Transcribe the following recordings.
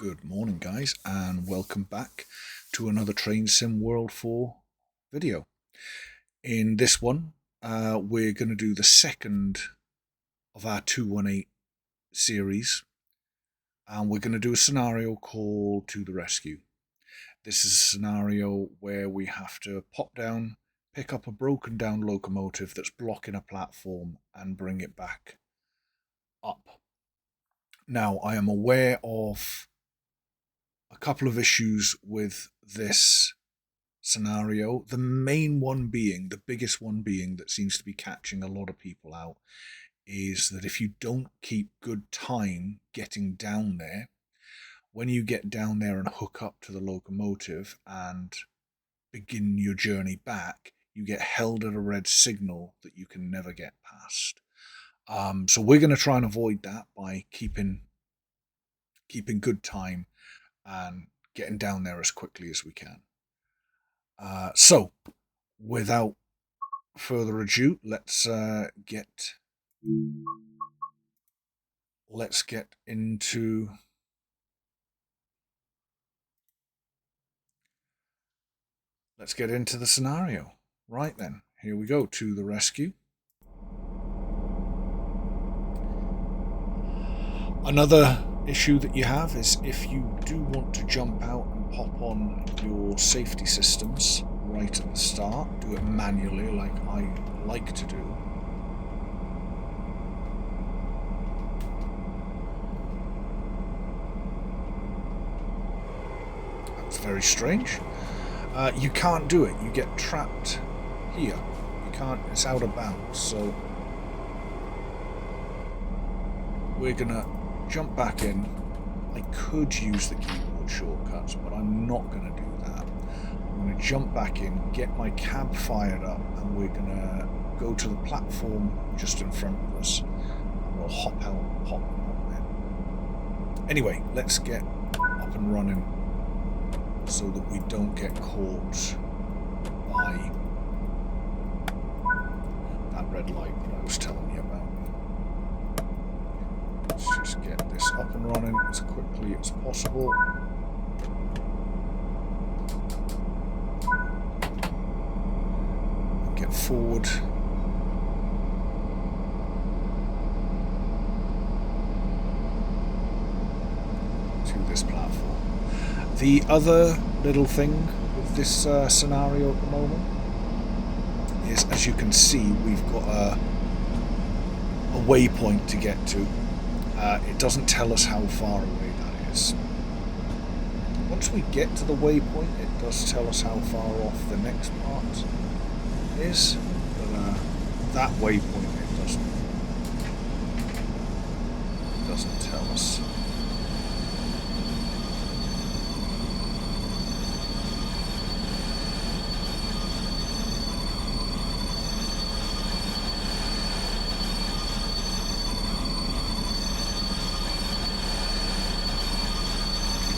Good morning, guys, and welcome back to another Train Sim World 4 video. In this one, we're going to do the second of our 218 series, and we're going to do a scenario called To the Rescue. This is a scenario where we have to pop down, pick up a broken down locomotive that's blocking a platform, and bring it back up. Now, I am aware of a couple of issues with this scenario. The main one being, the biggest one being, that seems to be catching a lot of people out, is that if you don't keep good time getting down there, when you get down there and hook up to the locomotive and begin your journey back, you get held at a red signal that you can never get past. So we're going to try and avoid that by keeping good time and getting down there as quickly as we can. So, without further ado, let's get into the scenario. Right then, here we go. To the rescue. Another issue that you have is if you do want to jump out and pop on your safety systems right at the start, do it manually like I like to do. That's very strange. You can't do it. You get trapped here. You can't, it's out of bounds, so we're gonna jump back in. I could use the keyboard shortcuts, but I'm not going to do that. I'm going to jump back in, get my cab fired up, and we're going to go to the platform just in front of us. And we'll hop out then. Anyway, let's get up and running so that we don't get caught by that red light that I was telling you about. Let's just get this up and running as quickly as possible. And get forward. To this platform. The other little thing with this scenario at the moment is, as you can see, we've got a waypoint to get to. It doesn't tell us how far away that is. Once we get to the waypoint, it does tell us how far off the next part is, but that waypoint it doesn't tell us.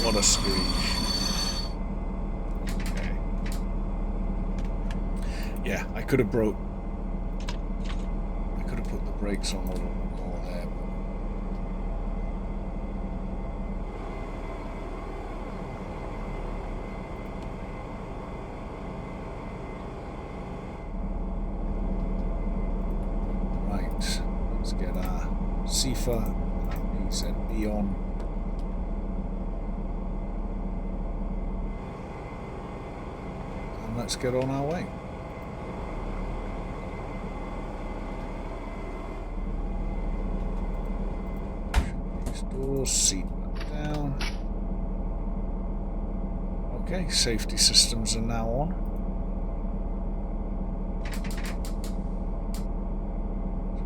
What a squeeze. Okay. Yeah, I could have put the brakes on a little bit more there. Right, let's get our CIFA and PZB on. Let's get on our way. These doors, seat down. Okay, safety systems are now on.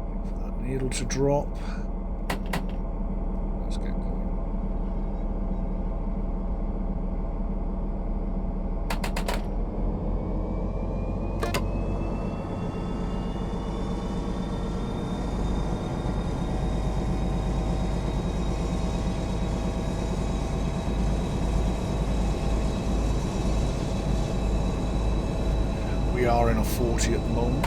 Wait for that needle to drop. Let's get going. We are in a 40 at the moment.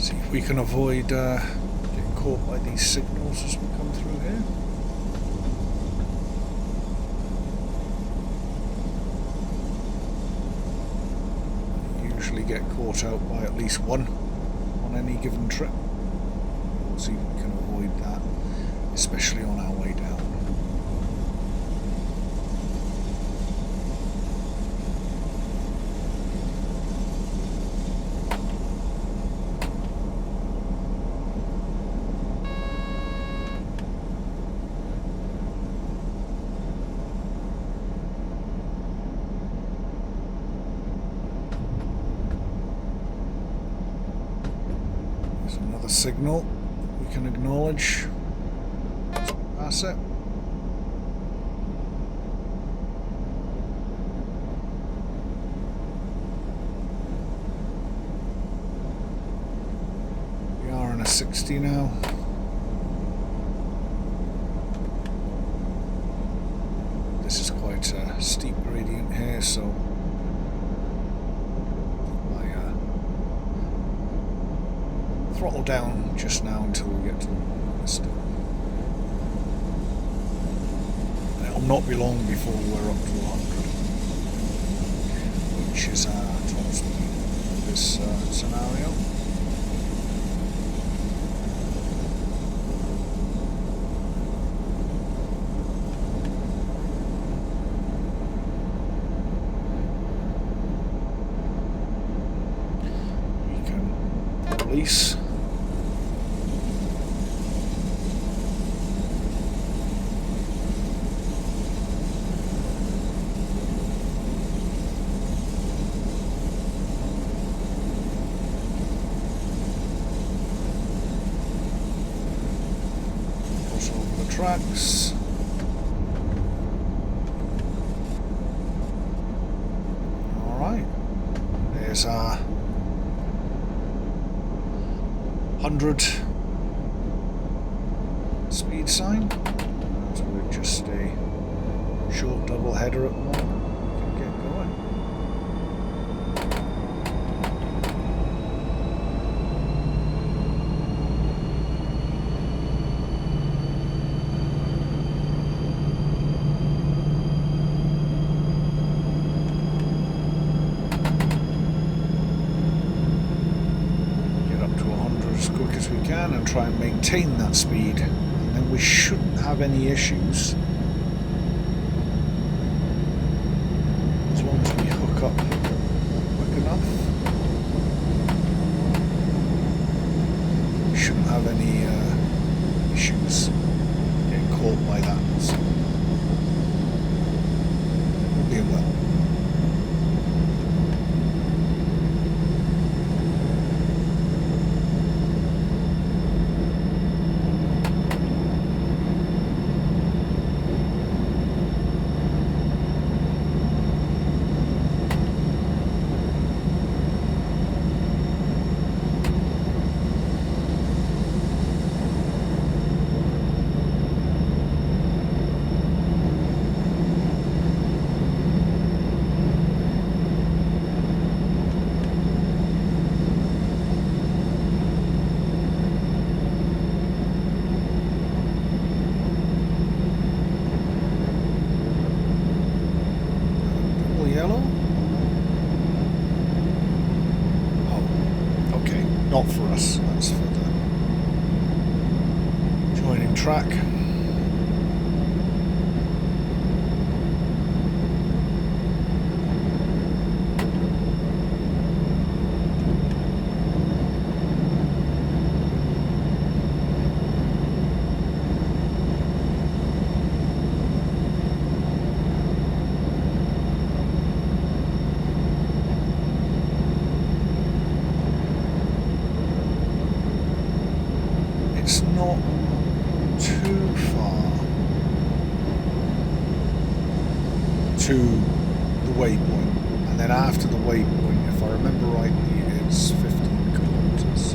See if we can avoid getting caught by these signals as we come through here. Usually get caught out by at least one on any given trip. We'll see if we can avoid that, especially on our way down. Another signal we can acknowledge as we pass it. We are in a 60 now. This is quite a steep gradient here, so throttle down just now until we get to this stuff. And it'll not be long before we're up to 100, which is our top speed for this scenario. We can release. Tracks. Alright, there's our 100 speed sign. So we're just a short double header at the moment. We can get going. And try and maintain that speed, and then we shouldn't have any issues as long as we hook up quick enough. We shouldn't have any issues getting caught by that, so we'll be well. Not for us, that's for the joining track. It's not too far to the waypoint, and then after the waypoint, if I remember rightly, it's 15 kilometers.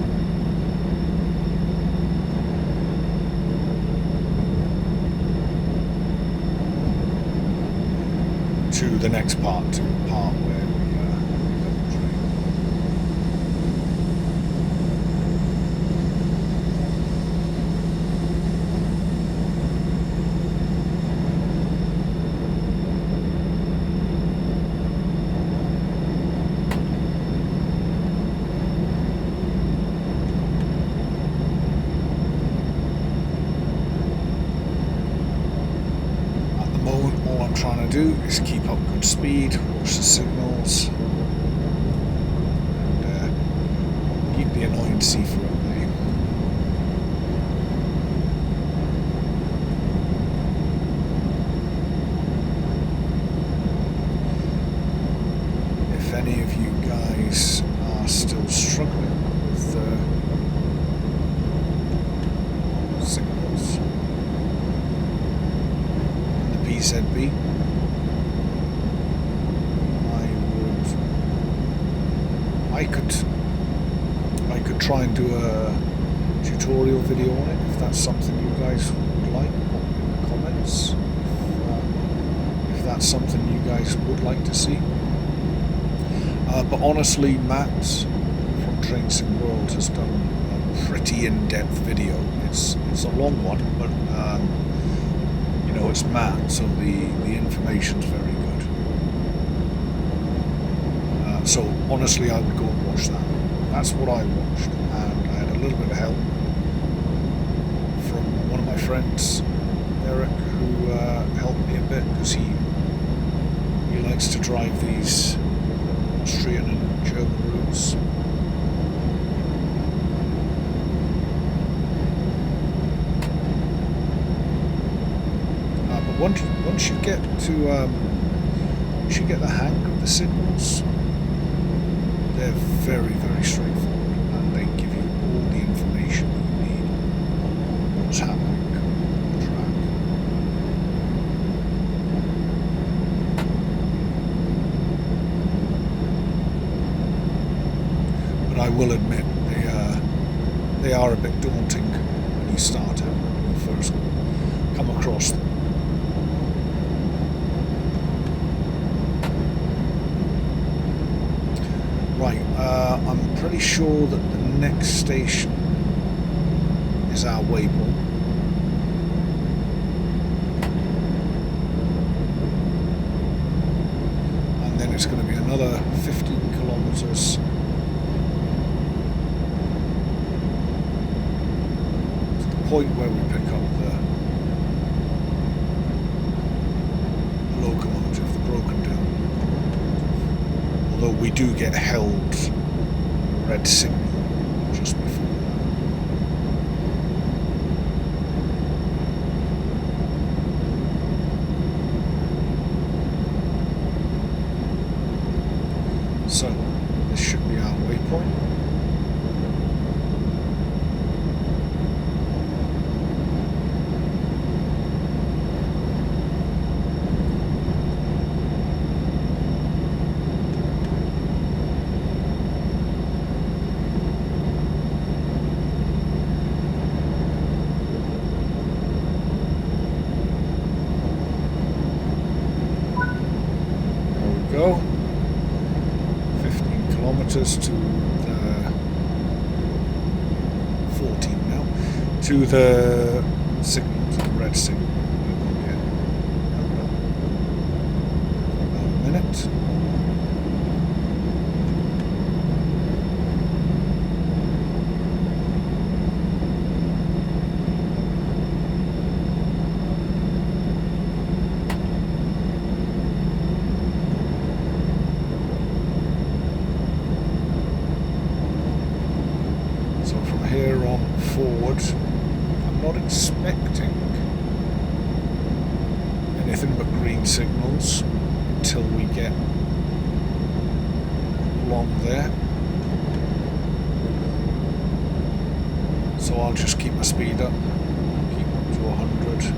To the next part, to the part where we pick up the train. do is keep up good speed, watch the signals, and keep the annoying seafer at bay. If any of you guys are still struggling with signals and the PZB, I could try and do a tutorial video on it if that's something you guys would like. Put it in the comments if that's something you guys would like to see. But honestly, Matt from Train Sim World has done a pretty in-depth video. It's a long one, but you know, it's Matt, so the information's very good. So honestly, I would go and watch that. That's what I watched, and I had a little bit of help from one of my friends, Eric, who helped me a bit because he likes to drive these Austrian and German routes. But once you get the hang of the signals, they're very, very straightforward, and they give you all the information you need on what's happening on the track. But I will admit, they are a bit daunting when you start out, when you first come across them. Right, I'm pretty sure that the next station is our waypoint. And then it's going to be another 15 kilometers to the point where we pick up the locomotive, the broken down. Although we do get held red signal just before that. So this should be our waypoint. Go 15 kilometers to the 14 now to the signal, to the red signal. We'll get held up for about a minute. Here on forward, I'm not expecting anything but green signals until we get along there. So I'll just keep my speed up, keep up to 100.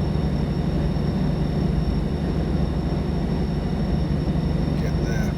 Get there.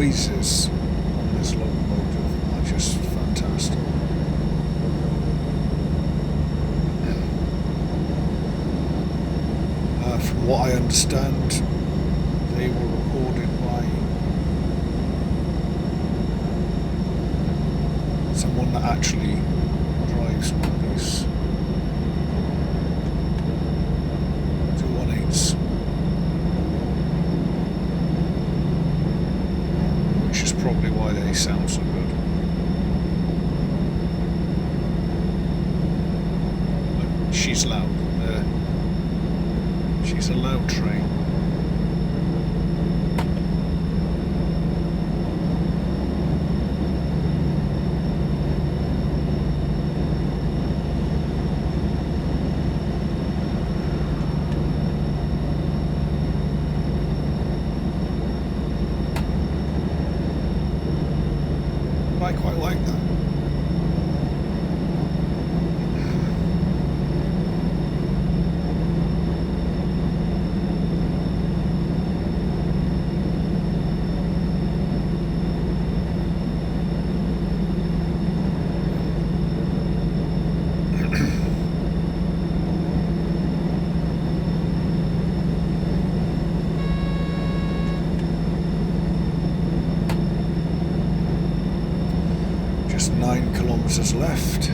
noises on this locomotive are just fantastic. From what I understand, they were recorded by someone that actually drives one of these 218s, which is probably why they sound so good. But she's loud. She's a loud train. I quite like that. Just 9 kilometers left.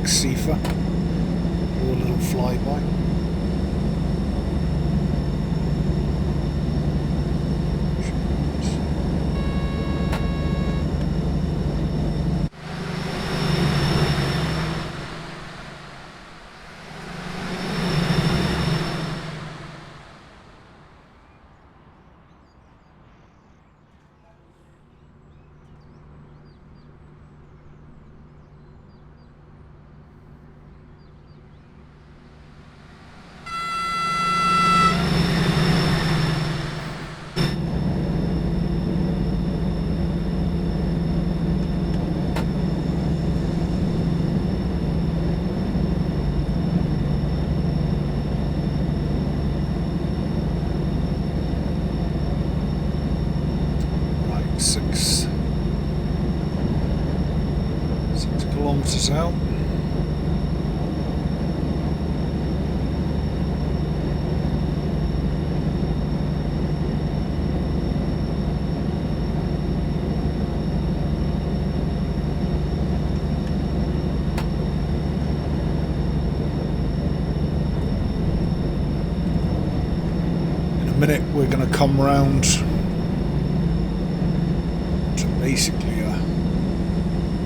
Sifa, do a little flyby. Six kilometers out. In a minute we're going to come round basically a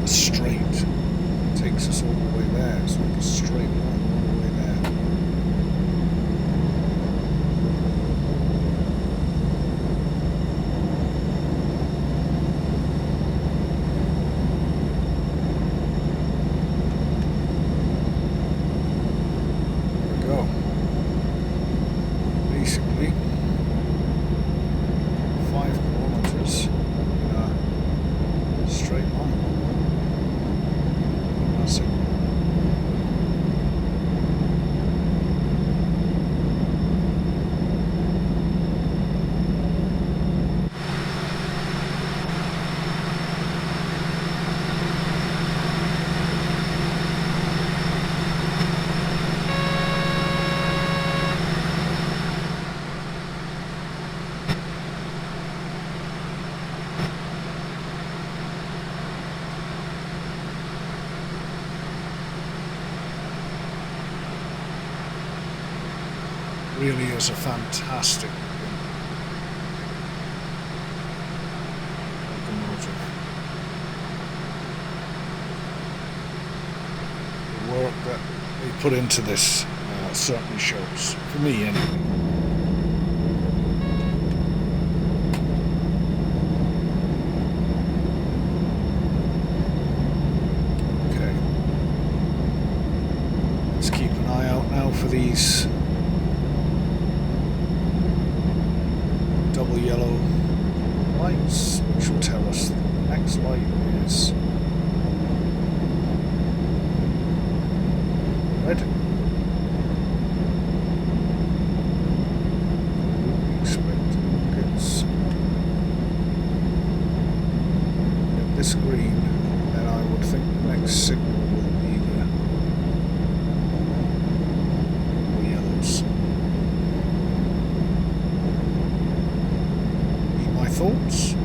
straight. It takes us all the way there. It's like a straight line all the way there. There we go. Basically 5 kilometers. Straight line. That's it. Really is a fantastic locomotive. The work that they put into this certainly shows, for me anyway. Okay. Let's keep an eye out now for these double yellow lights, which will tell us that the next light is red. This green, then I would think the next signal will be the yellows. Be my thoughts.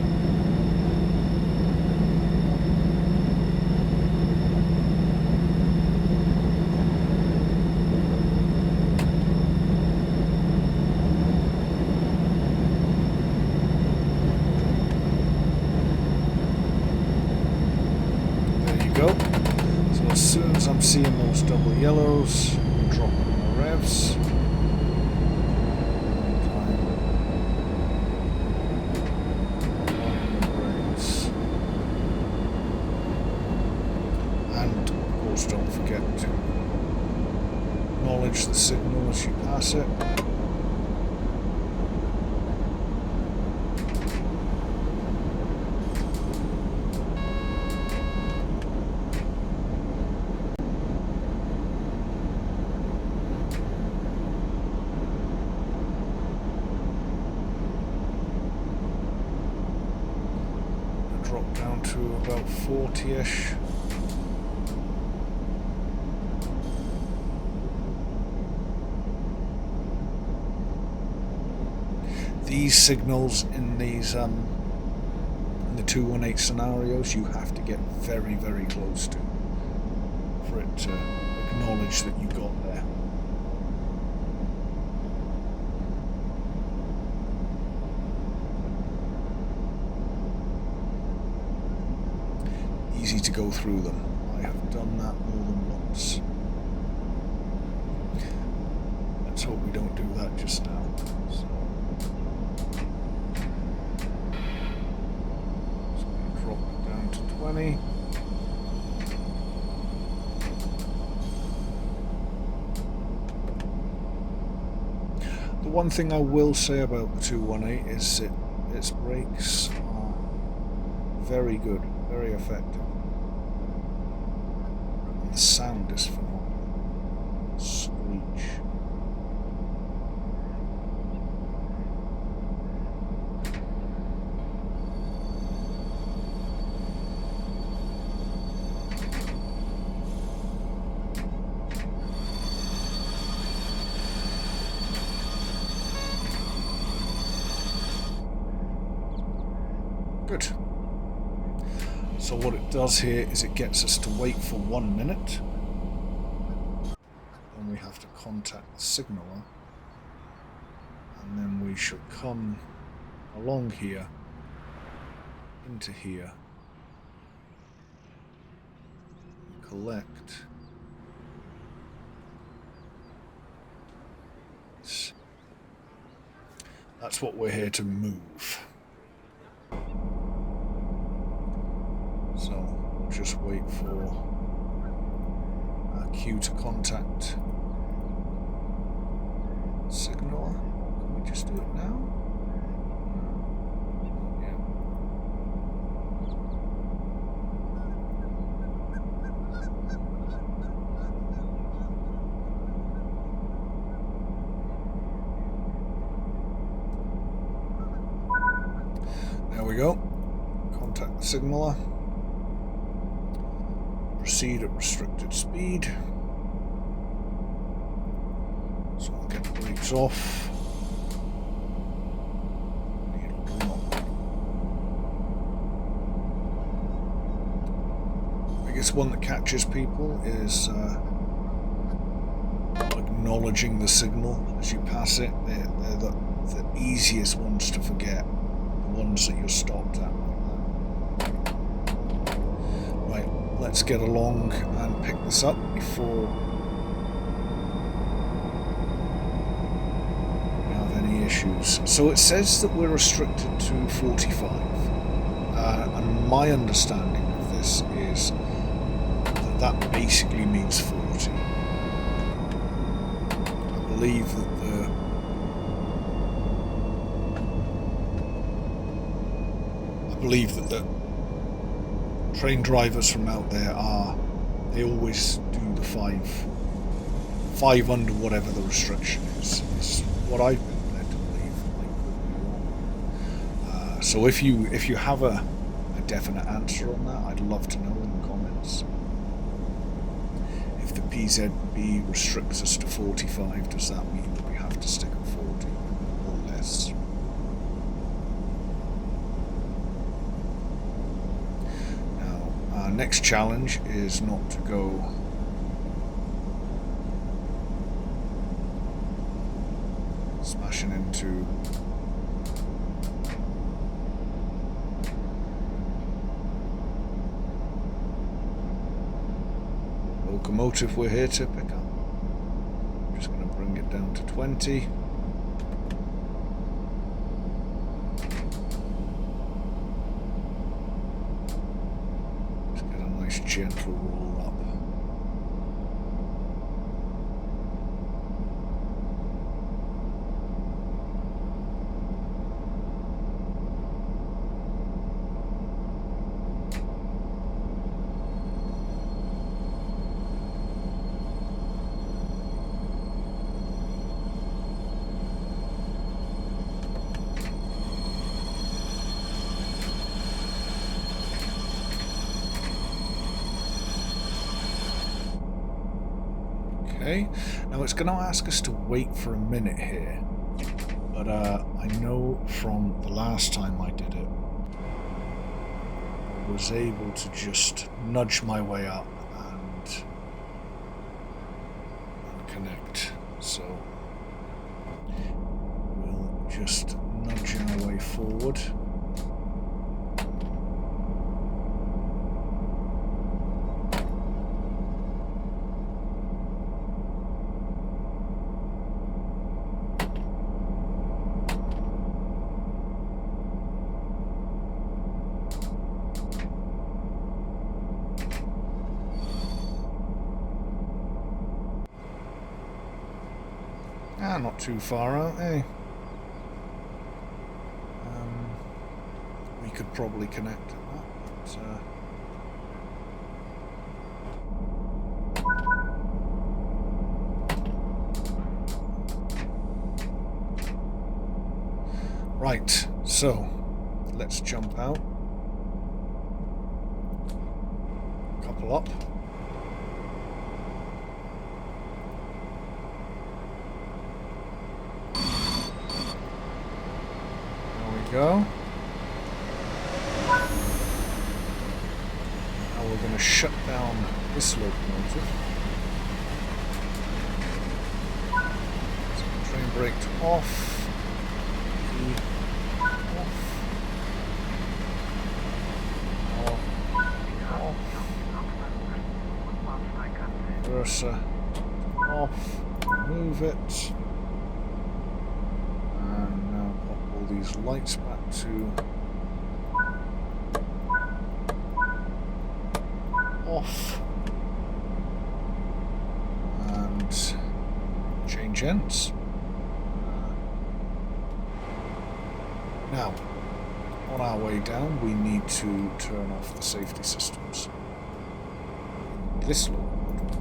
Go. So as soon as I'm seeing those double yellows, dropping the revs. And of course don't forget to acknowledge the signal as you pass it. Drop down to about 40-ish. These signals in these in the 218 scenarios, you have to get very, very close to for it to acknowledge that you got there. Easy to go through them. I have done that more than once. Let's hope we don't do that just now. So drop it down to 20. The one thing I will say about the 218 is its brakes are very good, very effective. And the sound is phenomenal. Screech. Good. So what it does here is it gets us to wait for 1 minute. Then we have to contact the signaller. And then we should come along here, into here, and collect this. That's what we're here to move. So we'll just wait for our cue to contact signaler. Can we just do it now? Yeah. There we go. Contact the signaler. Proceed at restricted speed. So I'll get the brakes off. The biggest one that catches people is acknowledging the signal as you pass it. They're the easiest ones to forget, the ones that you're stopped at like that. Right, let's get along and pick this up before we have any issues. So it says that we're restricted to 45, and my understanding of this is that basically means 40. I believe that the train drivers from out there they always do the five under whatever the restriction is. It's what I've been led to believe. I could be wrong. So if you have a definite answer on that, I'd love to know in the comments. If the PZB restricts us to 45, does that mean that we have to stick at 40 or less? Now, our next challenge is not to go smashing into locomotive we're here to pick up. I'm just going to bring it down to 20. Just get a nice gentle roll up. Okay, now it's going to ask us to wait for a minute here, but I know from the last time I did it, I was able to just nudge my way up and connect, so we'll just nudge our way forward. Not too far out, eh? We could probably connect at that, but right, so let's jump out. Couple up. Go. Now we're going to shut down this locomotive. So train brake off. Off. Cursor off. Move it. These lights back to off and change ends. Now, on our way down, we need to turn off the safety systems. This locomotive,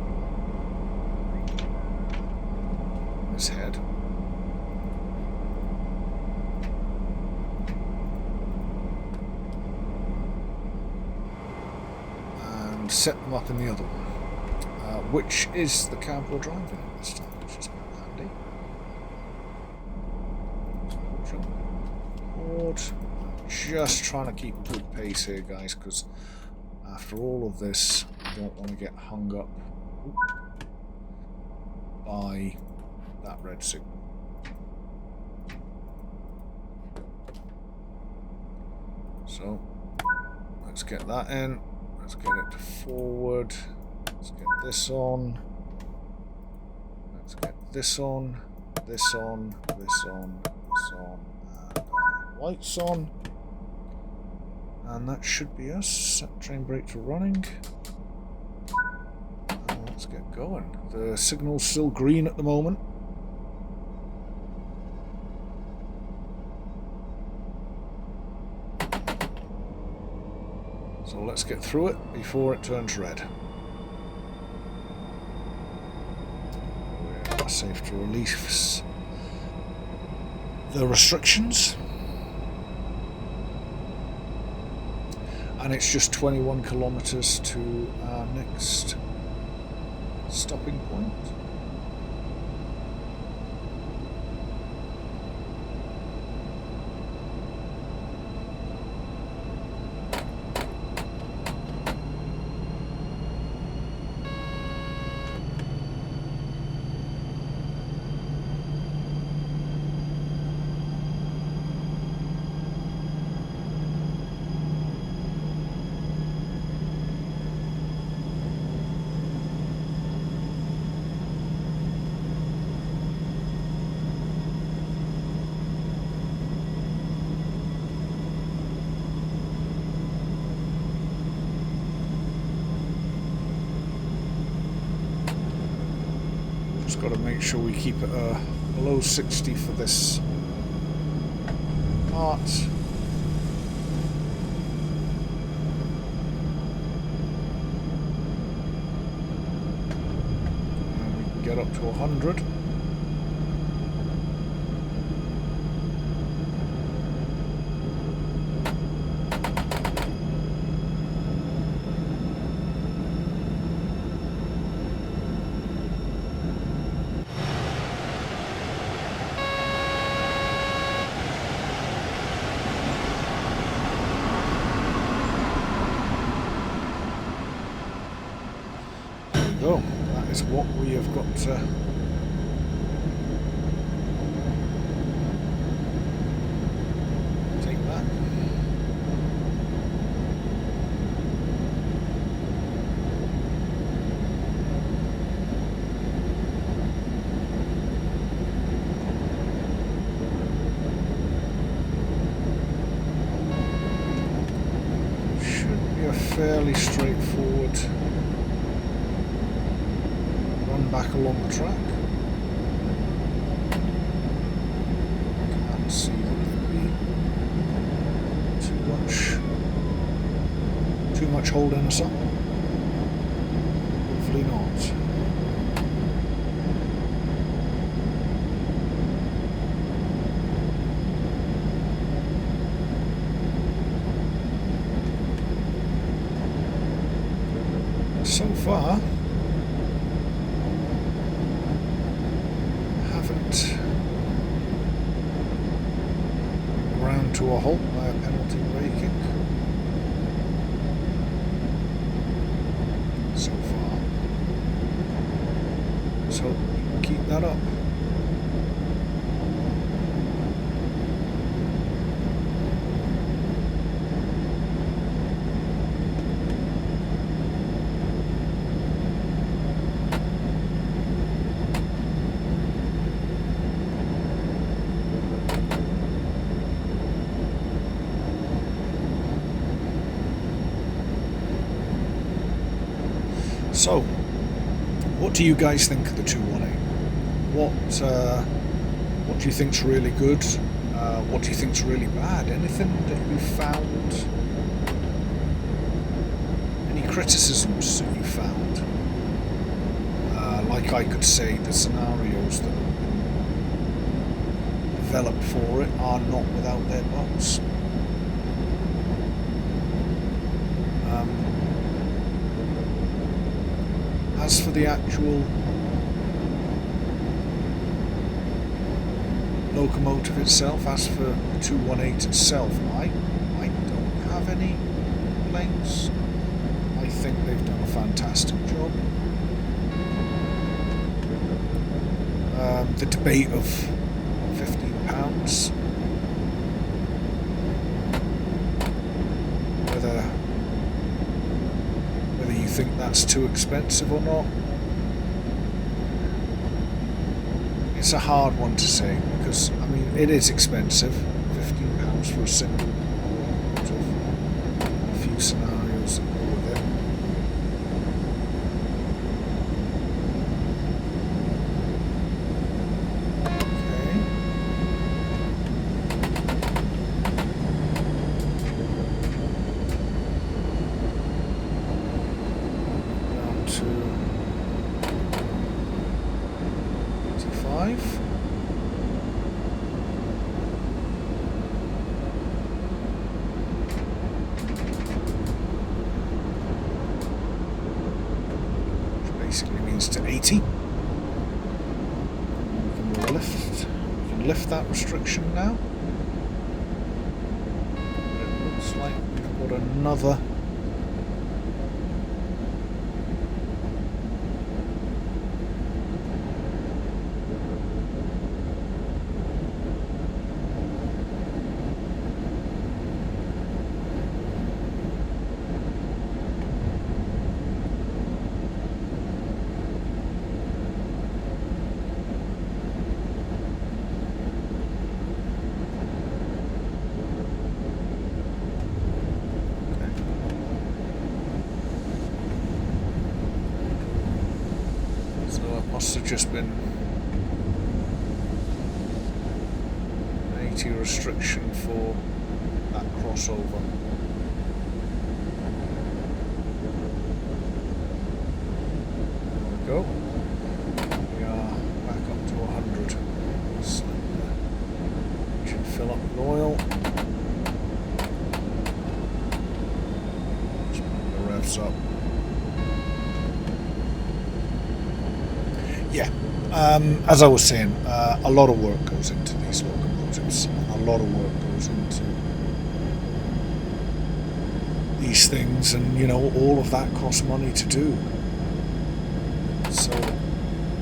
this head. Set them up in the other one, which is the cab we're driving in this time, which is quite handy. Jump forward. Just trying to keep a good pace here, guys, because after all of this, I don't want to get hung up by that red signal. So let's get that in. Let's get it to forward. Let's get this on. Let's get this on. This on. This on. This on. And lights on. And that should be us. Set train brakes are running. And let's get going. The signal's still green at the moment. So let's get through it before it turns red. We're safe to release the restrictions. And it's just 21 kilometers to our next stopping point. Got to make sure we keep it below 60 for this part. And we can get up to 100. So that is what we have got to take back. Should be a fairly straightforward back along the track. Can't see that there'd be too much holding us up. Hopefully not. So far to a halt by a penalty braking so far. So we can keep that up. So, what do you guys think of the 218? What do you think's really good? What do you think's really bad? Anything that you found? Any criticisms that you found? Like I could say, the scenarios that have been developed for it are not without their bugs. As for the actual locomotive itself, as for the 218 itself, I don't have any complaints. I think they've done a fantastic job. the debate of £15, whether you think that's too expensive or not. It's a hard one to say, because I mean it is expensive. £15 for a single, a few scenarios that go with it. Basically means to 80. We can lift that restriction now. It looks like we've got another must have just been an 80 restriction for that crossover. There we go. We are back up to 100. So, should fill up with oil. Just bring the revs up. Yeah, as I was saying, a lot of work goes into these locomotives, and a lot of work goes into these things, and you know, all of that costs money to do. So,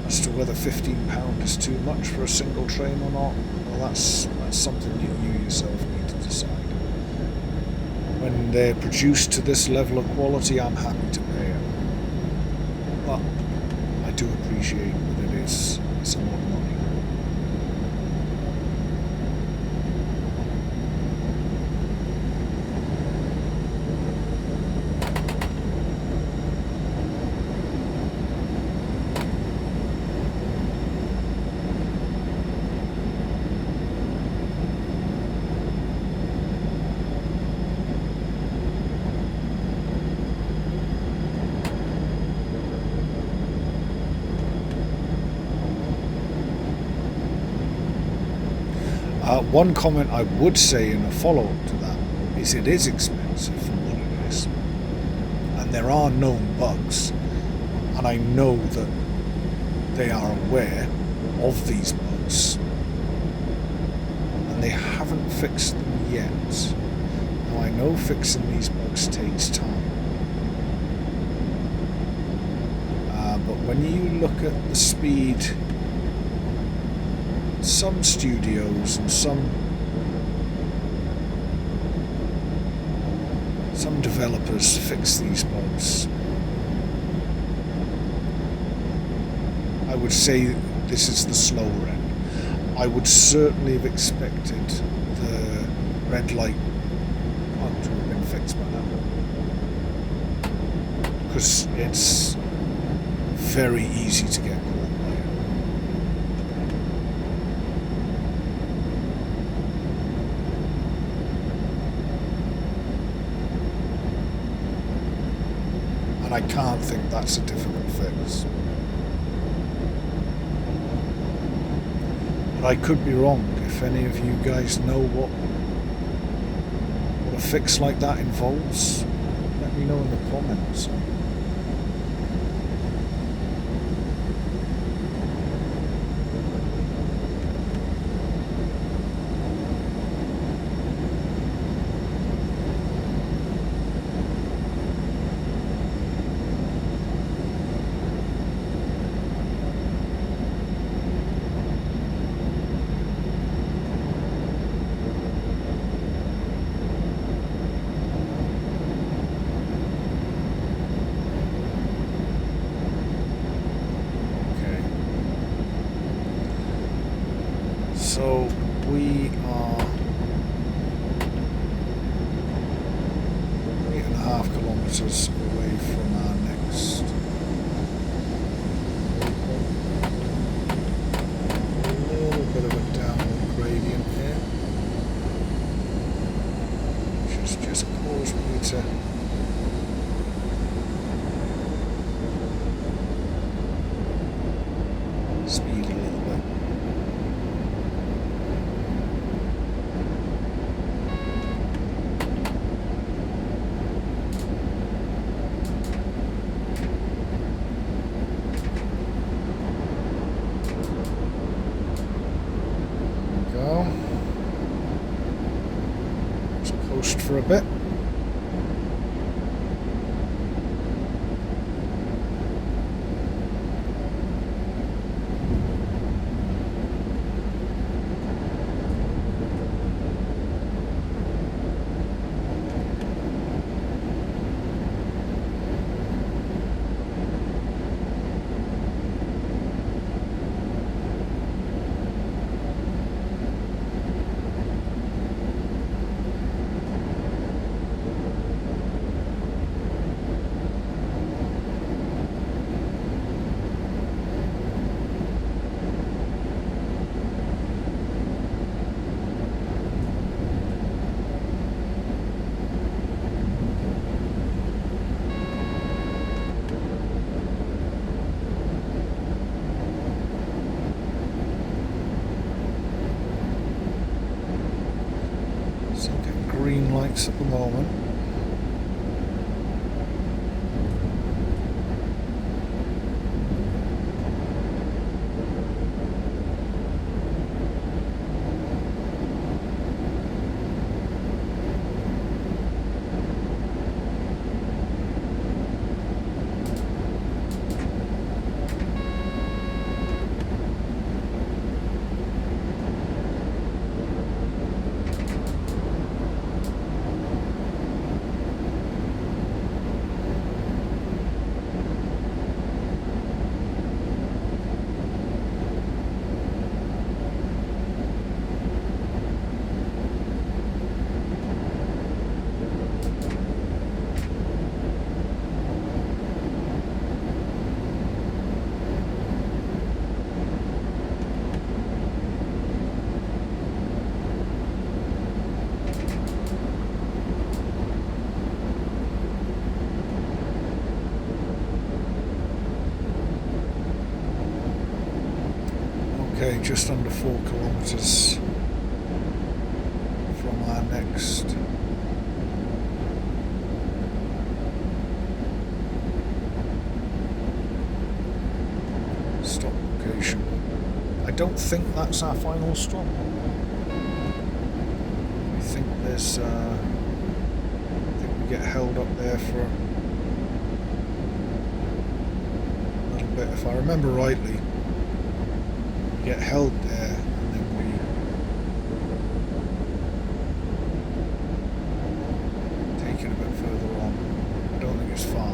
as to whether £15 is too much for a single train or not, well, that's something you yourself need to decide. When they're produced to this level of quality, I'm happy to pay it. But I do appreciate that it's a lot of money. One comment I would say in a follow-up to that is it is expensive for what it is. And there are known bugs. And I know that they are aware of these bugs. And they haven't fixed them yet. Now I know fixing these bugs takes time. But when you look at the speed some studios and some developers fix these bugs, I would say this is the slower end. I would certainly have expected the red light bug to have been fixed by now, because it's very easy to get caught by it. I can't think that's a difficult fix. But I could be wrong. If any of you guys know what a fix like that involves, let me know in the comments. kilometres away from our next waypoint. A little bit of a downward gradient here, which has just caused me to speed a little bit. There we go. Just coast for a bit. Green lights at the moment. Okay, just under 4 kilometres from our next stop location. I don't think that's our final stop. I think there's I think we get held up there for a little bit, if I remember rightly. Get held there, and then we take it a bit further on. I don't think it's far.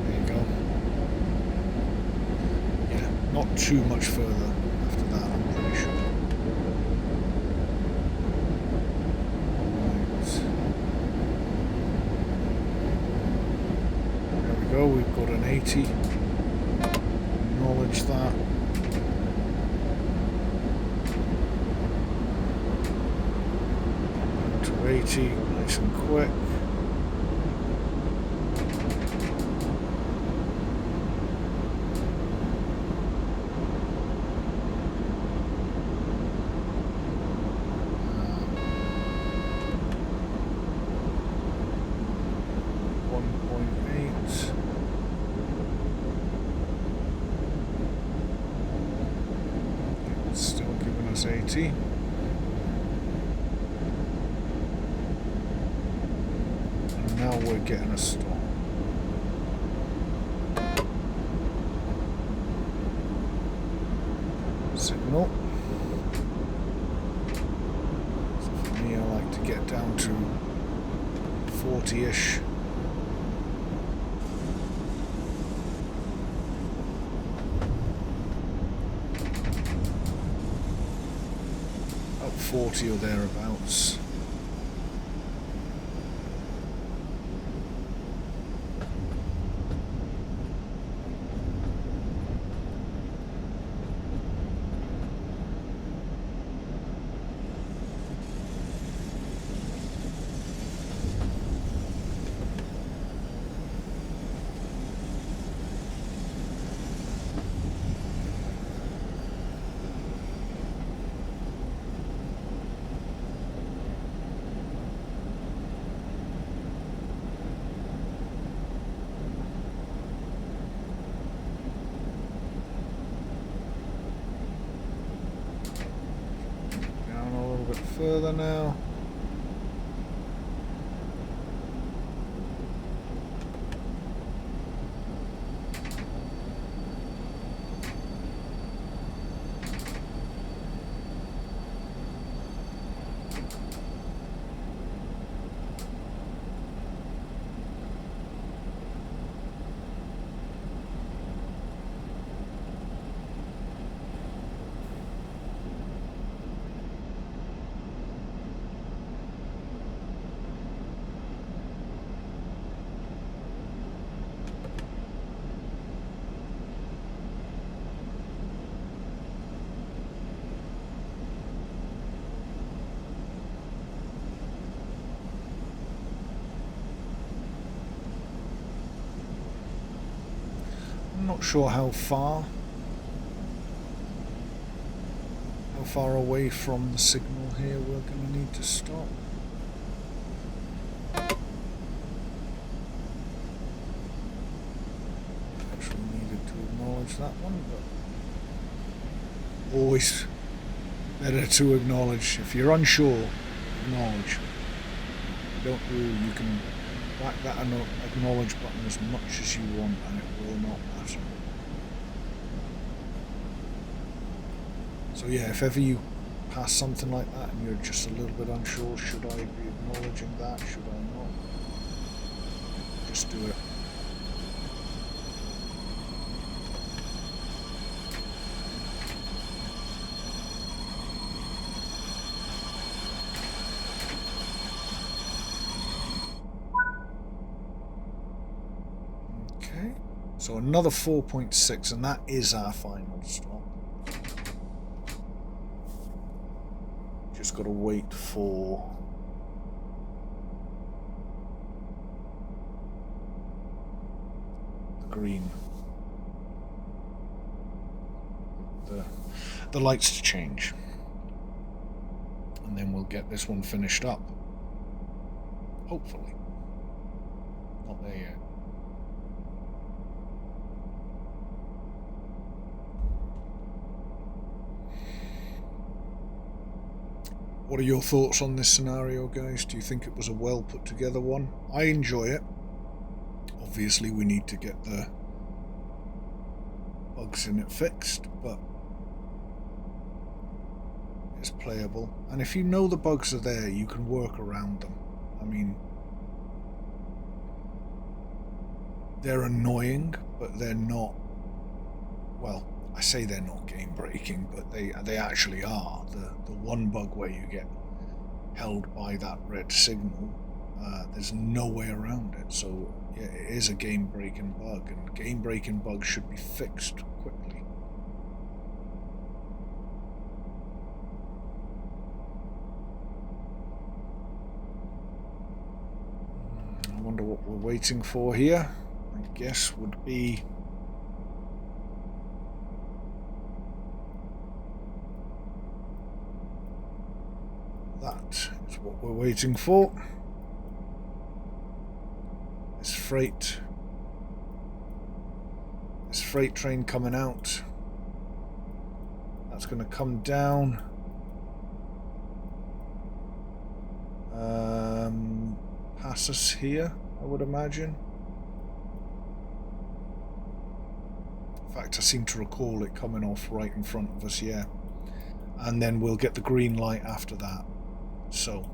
There you go. Yeah, not too much further after that, I'm pretty sure. We've got an 80. Acknowledge that. Down to 80, nice and quick. Still giving us 80. And now we're getting a stop. Signal. So for me, I like to get down to 40-ish. 40 or thereabouts. Further now. Not sure how far away from the signal here we're going to need to stop. Actually needed to acknowledge that one, but always better to acknowledge. If you're unsure, acknowledge. You can whack that acknowledge button as much as you want and it will not matter. So yeah, if ever you pass something like that and you're just a little bit unsure, should I be acknowledging that, should I not? Just do it. So another 4.6, and that is our final stop. Just got to wait for the green, the lights to change, and then we'll get this one finished up. Hopefully. Not there yet. What are your thoughts on this scenario, guys? Do you think it was a well put together one? I enjoy it. Obviously we need to get the bugs in it fixed, but it's playable. And if you know the bugs are there, you can work around them. I mean, they're annoying, but they're not, well, I say they're not game breaking, but they actually are. The one bug where you get held by that red signal, there's no way around it. So yeah, it is a game breaking bug, and game breaking bugs should be fixed quickly. I wonder what we're waiting for here. I guess would be that is what we're waiting for. This freight train coming out. That's going to come down. Pass us here, I would imagine. In fact, I seem to recall it coming off right in front of us, yeah. And then we'll get the green light after that. So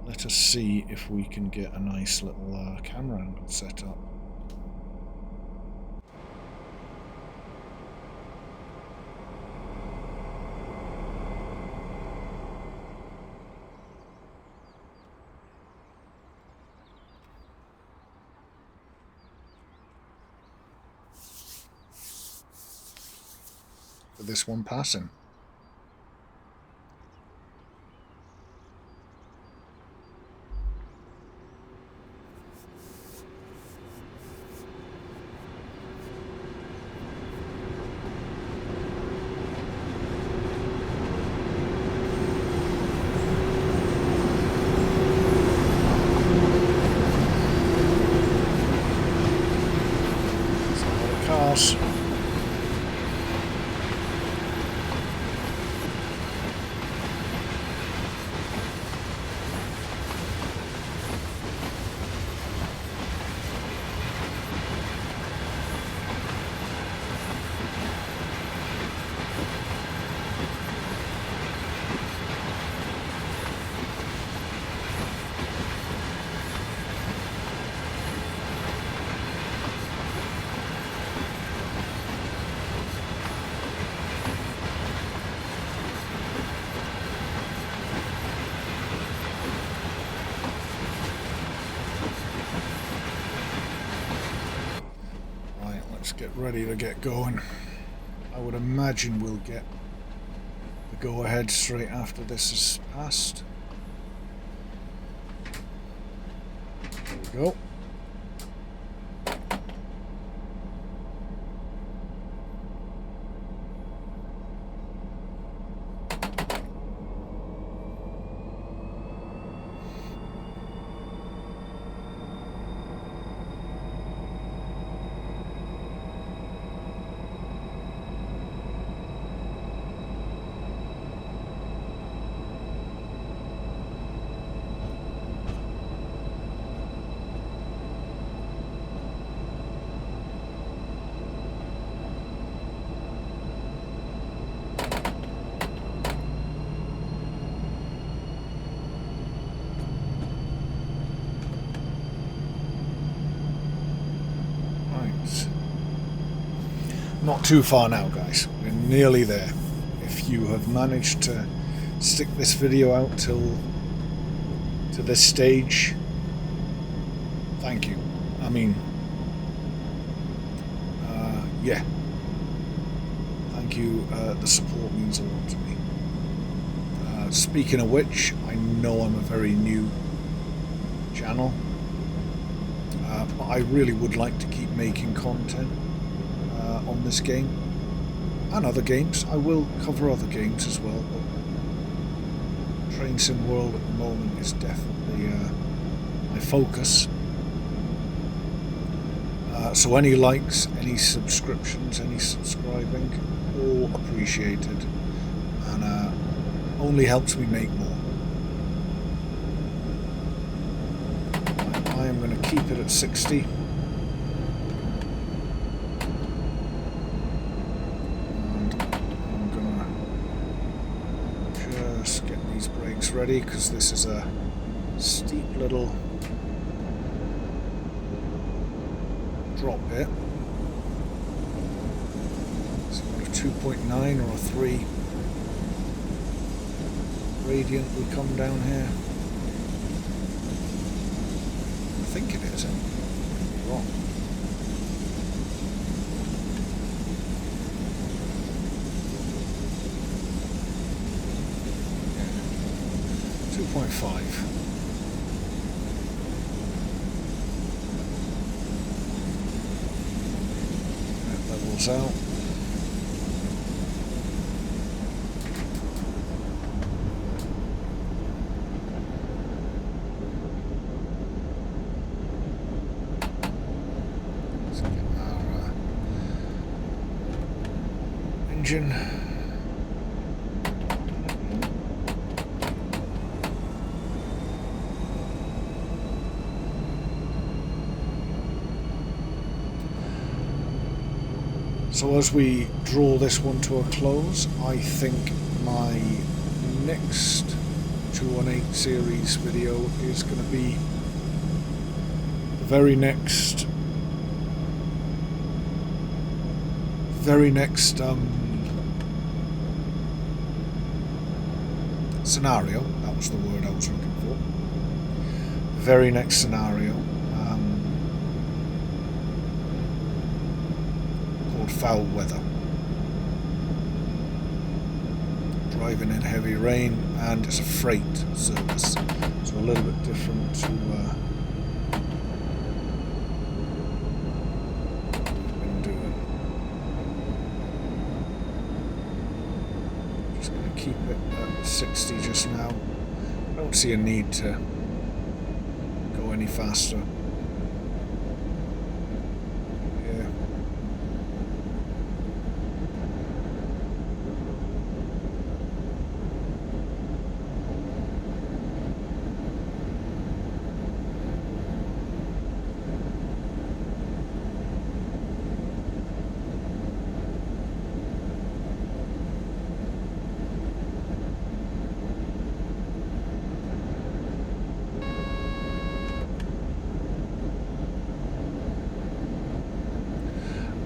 let us see if we can get a nice little camera angle set up. for this one passing. Cars. Let's get ready to get going. I would imagine we'll get the go-ahead straight after this is passed. There we go. Not too far now, guys. We're nearly there. If you have managed to stick this video out to this stage, thank you. I mean, yeah. Thank you. The support means a lot to me. Speaking of which, I know I'm a very new channel, but I really would like to keep making content on this game and other games. I will cover other games as well, but Train Sim World at the moment is definitely my focus. So any likes, any subscriptions, any subscribing, all appreciated, and only helps me make more. I am going to keep it at 60. Get these brakes ready because this is a steep little drop here. So we've got a 2.9 or a 3 gradient we come down here. I think it is. Wrong. 2.5. That levels out. Let's get our engine. So as we draw this one to a close, I think my next 218 series video is going to be the very next scenario. That was the word I was looking for. The very next scenario. Foul weather. driving in heavy rain, and it's a freight service, so a little bit different to what we've been doing. Just going to keep it at 60 just now. I don't see a need to go any faster.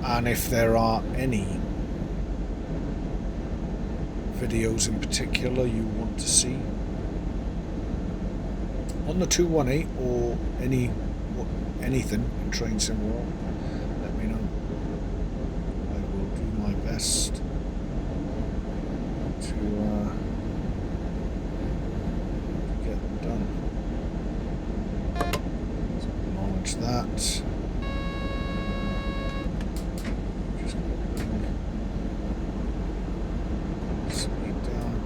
And if there are any videos in particular you want to see on the 218 or anything in Train Sim World, let me know. I will do my best to get them done. So acknowledge that.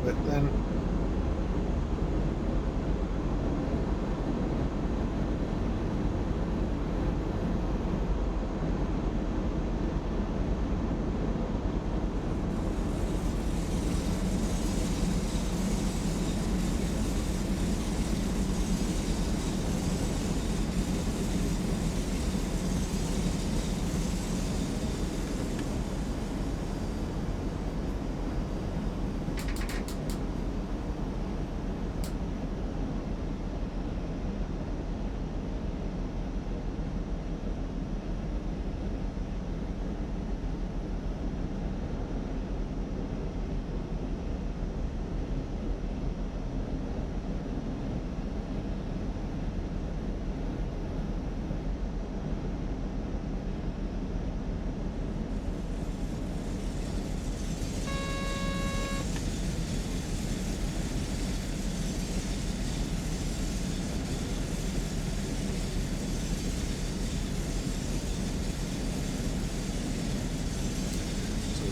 But then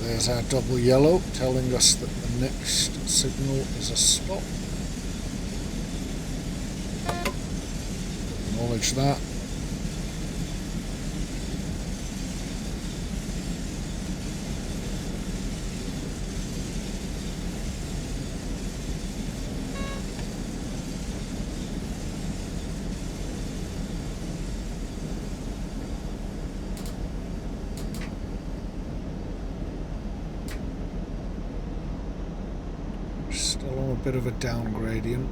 there's our double yellow telling us that the next signal is a stop. Acknowledge that. Still on a bit of a down gradient.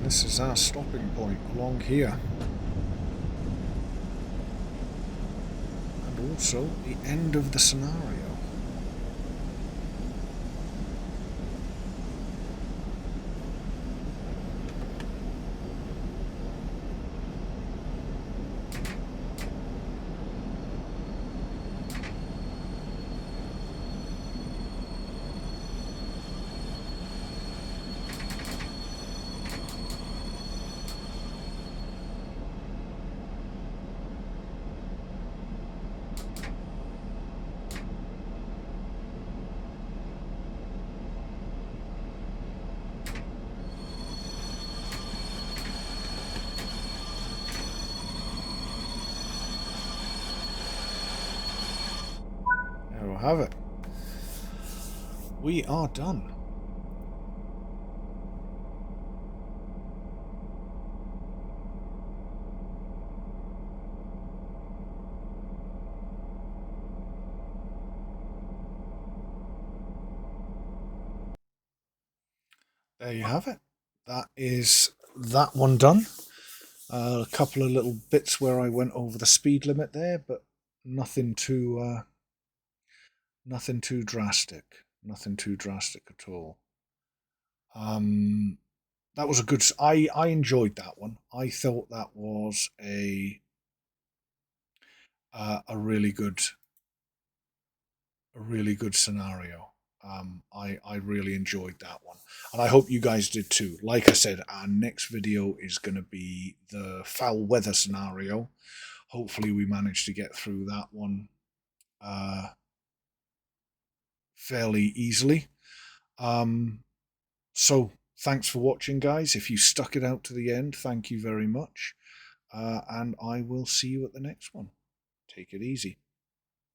This is our stopping point along here, and also the end of the scenario. There we have it. We are done. there you have it. That is that one done. A couple of little bits where I went over the speed limit there, but nothing too drastic. Nothing too drastic at all. That was a good. I enjoyed that one. I thought that was a really good scenario. I really enjoyed that one, and I hope you guys did too. Like I said, our next video is going to be the foul weather scenario. Hopefully, we manage to get through that one fairly easily. So thanks for watching, guys. If you stuck it out to the end, thank you very much. And I will see you at the next one. Take it easy.